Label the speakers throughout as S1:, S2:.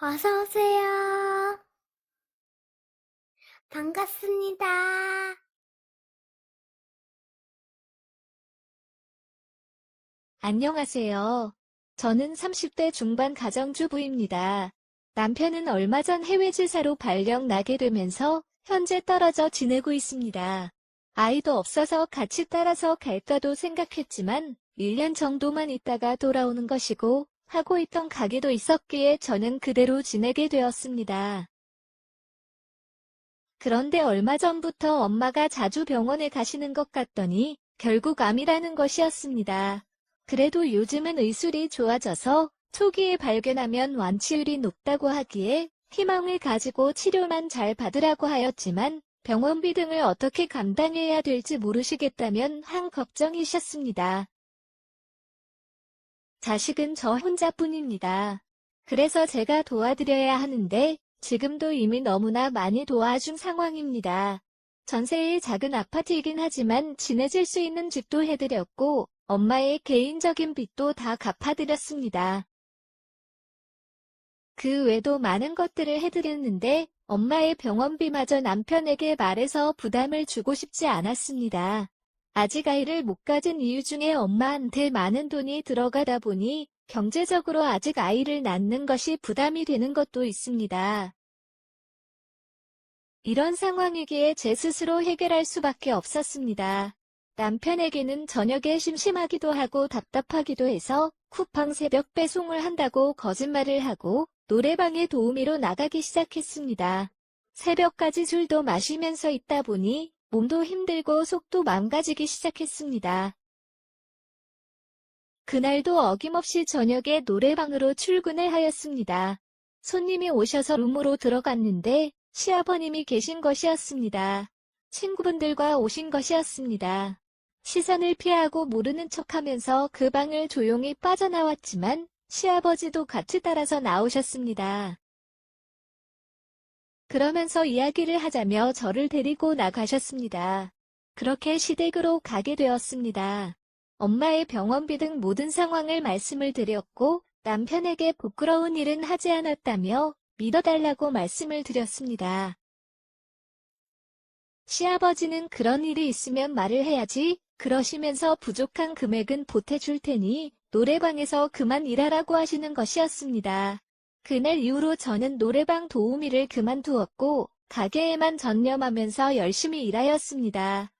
S1: 어서 오세요. 반갑습니다.
S2: 안녕하세요. 저는 30대 중반 가정주부입니다. 남편은 얼마 전 해외 지사로 발령 나게 되면서 현재 떨어져 지내고 있습니다. 아이도 없어서 같이 따라서 갈까도 생각했지만 1년 정도만 있다가 돌아오는 것이고 하고 있던 가게도 있었기에 저는 그대로 지내게 되었습니다. 그런데 얼마 전부터 엄마가 자주 병원에 가시는 것 같더니 결국 암이라는 것이었습니다. 그래도 요즘은 의술이 좋아져서 초기에 발견하면 완치율이 높다고 하기에 희망을 가지고 치료만 잘 받으라고 하였지만 병원비 등을 어떻게 감당해야 될지 모르시겠다면 한 걱정이셨습니다. 자식은 저 혼자뿐입니다. 그래서 제가 도와드려야 하는데 지금도 이미 너무나 많이 도와준 상황입니다. 전세의 작은 아파트이긴 하지만 지내질 수 있는 집도 해드렸고 엄마의 개인적인 빚도 다 갚아드렸습니다. 그 외에도 많은 것들을 해드렸는데 엄마의 병원비마저 남편에게 말해서 부담을 주고 싶지 않았습니다. 아직 아이를 못 가진 이유 중에 엄마한테 많은 돈이 들어가다 보니 경제적으로 아직 아이를 낳는 것이 부담이 되는 것도 있습니다. 이런 상황이기에 제 스스로 해결할 수밖에 없었습니다. 남편에게는 저녁에 심심하기도 하고 답답하기도 해서 쿠팡 새벽 배송을 한다고 거짓말을 하고 노래방에 도우미로 나가기 시작했습니다. 새벽까지 술도 마시면서 있다 보니 몸도 힘들고 속도 망가지기 시작했습니다. 그날도 어김없이 저녁에 노래방으로 출근을 하였습니다. 손님이 오셔서 룸으로 들어갔는데 시아버님이 계신 것이었습니다. 친구분들과 오신 것이었습니다. 시선을 피하고 모르는 척하면서 그 방을 조용히 빠져나왔지만 시아버지도 같이 따라서 나오셨습니다. 그러면서 이야기를 하자며 저를 데리고 나가셨습니다. 그렇게 시댁으로 가게 되었습니다. 엄마의 병원비 등 모든 상황을 말씀을 드렸고 남편에게 부끄러운 일은 하지 않았다며 믿어달라고 말씀을 드렸습니다. 시아버지는 그런 일이 있으면 말을 해야지 그러시면서 부족한 금액은 보태줄 테니 노래방에서 그만 일하라고 하시는 것이었습니다. 그날 이후로 저는 노래방 도우미를 그만두었고 가게에만 전념하면서 열심히 일하였습니다.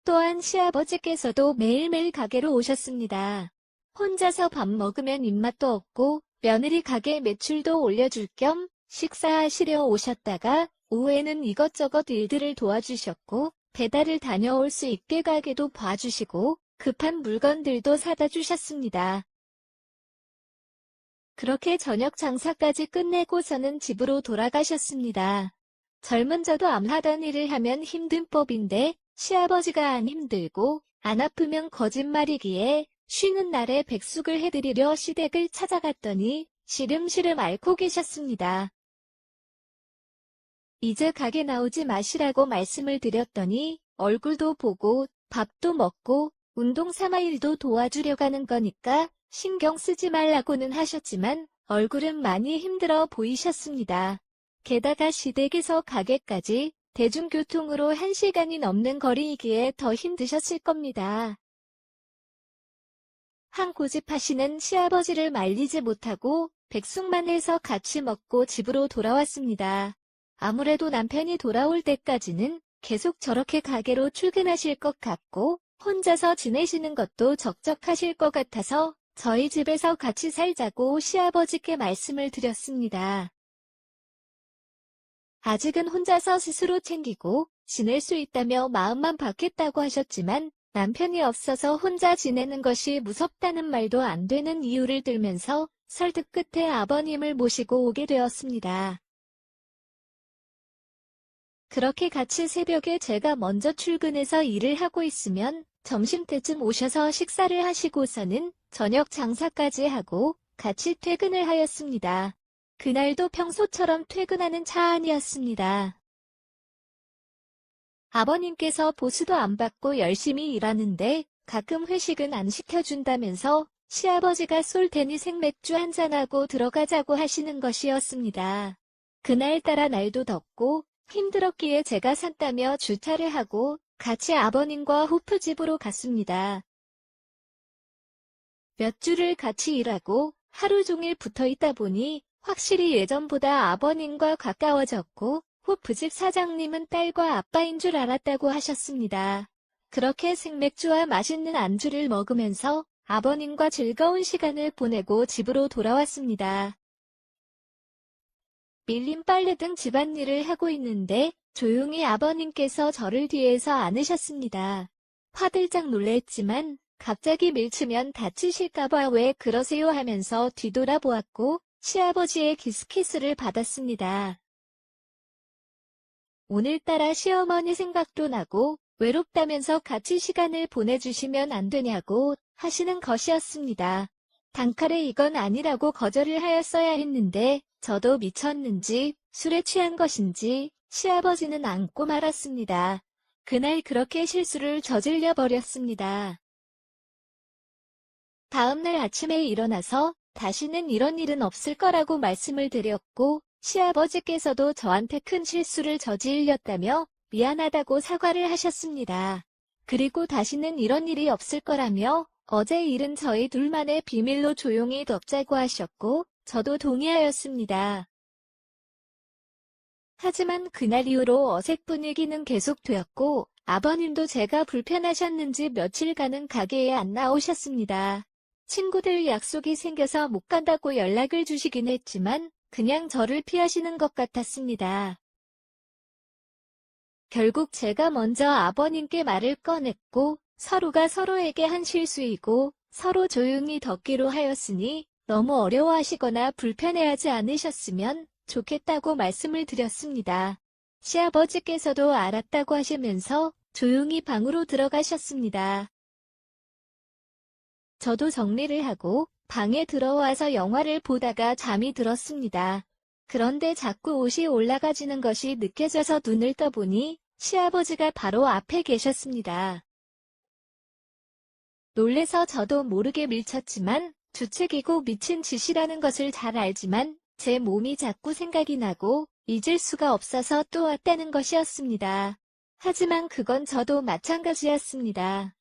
S2: 또한 시아버지께서도 매일매일 가게로 오셨습니다. 혼자서 밥 먹으면 입맛도 없고 며느리 가게 매출도 올려줄 겸 식사하시려 오셨다가 오후에는 이것저것 일들을 도와주셨고 배달을 다녀올 수 있게 가게도 봐주시고 급한 물건들도 사다 주셨습니다. 그렇게 저녁 장사까지 끝내고서는 집으로 돌아가셨습니다. 젊은 저도 암하던 일을 하면 힘든 법인데 시아버지가 안 힘들고 안 아프면 거짓말이기에 쉬는 날에 백숙을 해드리려 시댁을 찾아갔더니 시름시름 앓고 계셨습니다. 이제 가게 나오지 마시라고 말씀을 드렸더니 얼굴도 보고 밥도 먹고 운동 삼아 일도 도와주려 가는 거니까 신경 쓰지 말라고는 하셨지만 얼굴은 많이 힘들어 보이셨습니다. 게다가 시댁에서 가게까지 대중교통으로 1시간이 넘는 거리이기에 더 힘드셨을 겁니다. 한 고집하시는 시아버지를 말리지 못하고 백숙만 해서 같이 먹고 집으로 돌아왔습니다. 아무래도 남편이 돌아올 때까지는 계속 저렇게 가게로 출근하실 것 같고 혼자서 지내시는 것도 적적하실 것 같아서 저희 집에서 같이 살자고 시아버지께 말씀을 드렸습니다. 아직은 혼자서 스스로 챙기고 지낼 수 있다며 마음만 받겠다고 하셨지만 남편이 없어서 혼자 지내는 것이 무섭다는 말도 안 되는 이유를 들면서 설득 끝에 아버님을 모시고 오게 되었습니다. 그렇게 같이 새벽에 제가 먼저 출근해서 일을 하고 있으면 점심때쯤 오셔서 식사를 하시고서는 저녁 장사까지 하고 같이 퇴근을 하였습니다. 그날도 평소처럼 퇴근하는 차 안이었습니다. 아버님께서 보수도 안 받고 열심히 일하는데 가끔 회식은 안 시켜준다면서 시아버지가 쏠 테니 생맥주 한잔하고 들어가자고 하시는 것이었습니다. 그날따라 날도 덥고 힘들었기에 제가 산다며 주차를 하고 같이 아버님과 호프집으로 갔습니다. 몇 주를 같이 일하고 하루 종일 붙어 있다 보니 확실히 예전보다 아버님과 가까워졌고 호프집 사장님은 딸과 아빠인 줄 알았다고 하셨습니다. 그렇게 생맥주와 맛있는 안주를 먹으면서 아버님과 즐거운 시간을 보내고 집으로 돌아왔습니다. 밀린 빨래 등 집안일을 하고 있는데 조용히 아버님께서 저를 뒤에서 안으셨습니다. 화들짝 놀랬지만 갑자기 밀치면 다치실까봐 왜 그러세요 하면서 뒤돌아보았고 시아버지의 키스를 받았습니다. 오늘따라 시어머니 생각도 나고 외롭다면서 같이 시간을 보내주시면 안 되냐고 하시는 것이었습니다. 단칼에 이건 아니라고 거절을 하였어야 했는데 저도 미쳤는지 술에 취한 것인지 시아버지는 안고 말았습니다. 그날 그렇게 실수를 저질러 버렸습니다. 다음날 아침에 일어나서 다시는 이런 일은 없을 거라고 말씀을 드렸고 시아버지께서도 저한테 큰 실수를 저질렀다며 미안하다고 사과를 하셨습니다. 그리고 다시는 이런 일이 없을 거라며 어제 일은 저희 둘만의 비밀로 조용히 덮자고 하셨고 저도 동의하였습니다. 하지만 그날 이후로 어색 분위기는 계속되었고 아버님도 제가 불편하셨는지 며칠간은 가게에 안 나오셨습니다. 친구들 약속이 생겨서 못 간다고 연락을 주시긴 했지만 그냥 저를 피하시는 것 같았습니다. 결국 제가 먼저 아버님께 말을 꺼냈고 서로가 서로에게 한 실수이고 서로 조용히 덮기로 하였으니 너무 어려워하시거나 불편해하지 않으셨으면 좋겠다고 말씀을 드렸습니다. 시아버지께서도 알았다고 하시면서 조용히 방으로 들어가셨습니다. 저도 정리를 하고 방에 들어와서 영화를 보다가 잠이 들었습니다. 그런데 자꾸 옷이 올라가지는 것이 느껴져서 눈을 떠보니 시아버지가 바로 앞에 계셨습니다. 놀래서 저도 모르게 밀쳤지만 주책이고 미친 짓이라는 것을 잘 알지만 제 몸이 자꾸 생각이 나고 잊을 수가 없어서 또 왔다는 것이었습니다. 하지만 그건 저도 마찬가지였습니다.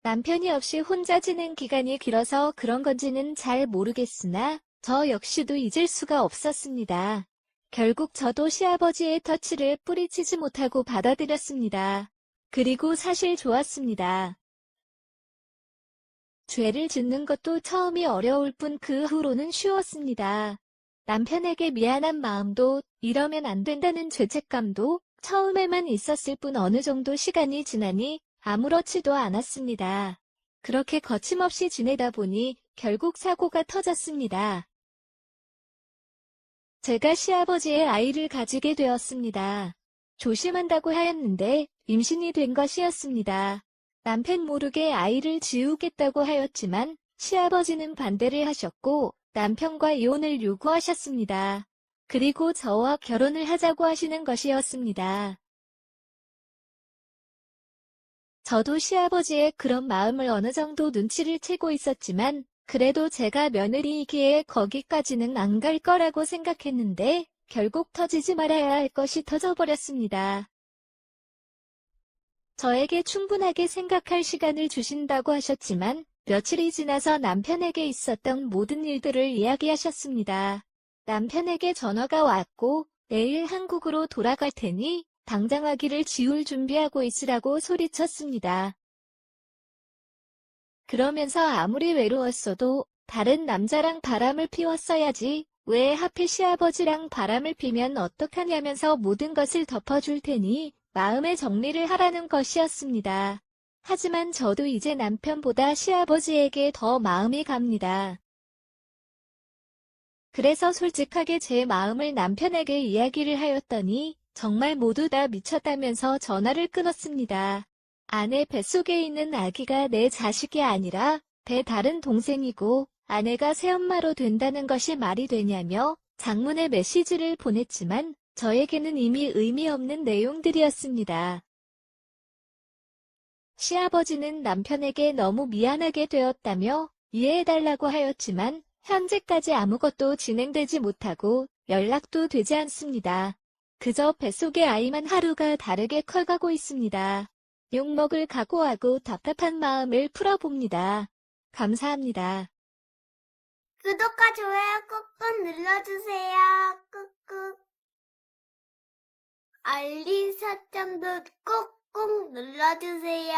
S2: 남편이 없이 혼자 지낸 기간이 길어서 그런 건지는 잘 모르겠으나 저 역시도 잊을 수가 없었습니다. 결국 저도 시아버지의 터치를 뿌리치지 못하고 받아들였습니다. 그리고 사실 좋았습니다. 죄를 짓는 것도 처음이 어려울 뿐 그 후로는 쉬웠습니다. 남편에게 미안한 마음도 이러면 안 된다는 죄책감도 처음에만 있었을 뿐 어느 정도 시간이 지나니 아무렇지도 않았습니다. 그렇게 거침없이 지내다 보니 결국 사고가 터졌습니다. 제가 시아버지의 아이를 가지게 되었습니다. 조심한다고 하였는데 임신이 된 것이었습니다. 남편 모르게 아이를 지우겠다고 하였지만 시아버지는 반대를 하셨고 남편과 이혼을 요구하셨습니다. 그리고 저와 결혼을 하자고 하시는 것이었습니다. 저도 시아버지의 그런 마음을 어느 정도 눈치를 채고 있었지만 그래도 제가 며느리이기에 거기까지는 안 갈 거라고 생각했는데 결국 터지지 말아야 할 것이 터져버렸습니다. 저에게 충분하게 생각할 시간을 주신다고 하셨지만 며칠이 지나서 남편에게 있었던 모든 일들을 이야기하셨습니다. 남편에게 전화가 왔고 내일 한국으로 돌아갈 테니 당장 아기를 지울 준비하고 있으라고 소리쳤습니다. 그러면서 아무리 외로웠어도 다른 남자랑 바람을 피웠어야지 왜 하필 시아버지랑 바람을 피면 어떡하냐면서 모든 것을 덮어줄 테니 마음의 정리를 하라는 것이었습니다. 하지만 저도 이제 남편보다 시아버지에게 더 마음이 갑니다. 그래서 솔직하게 제 마음을 남편에게 이야기를 하였더니 정말 모두 다 미쳤다면서 전화를 끊었습니다. 아내 뱃속에 있는 아기가 내 자식이 아니라 배 다른 동생이고 아내가 새엄마로 된다는 것이 말이 되냐며 장문의 메시지를 보냈지만 저에게는 이미 의미 없는 내용들이었습니다. 시아버지는 남편에게 너무 미안하게 되었다며 이해해달라고 하였지만 현재까지 아무것도 진행되지 못하고 연락도 되지 않습니다. 그저 뱃속의 아이만 하루가 다르게 커가고 있습니다. 욕먹을 각오하고 답답한 마음을 풀어봅니다. 감사합니다.
S1: 구독과 좋아요 꾹꾹 눌러주세요. 꾹꾹. 알림 설정도 꾹꾹 눌러주세요.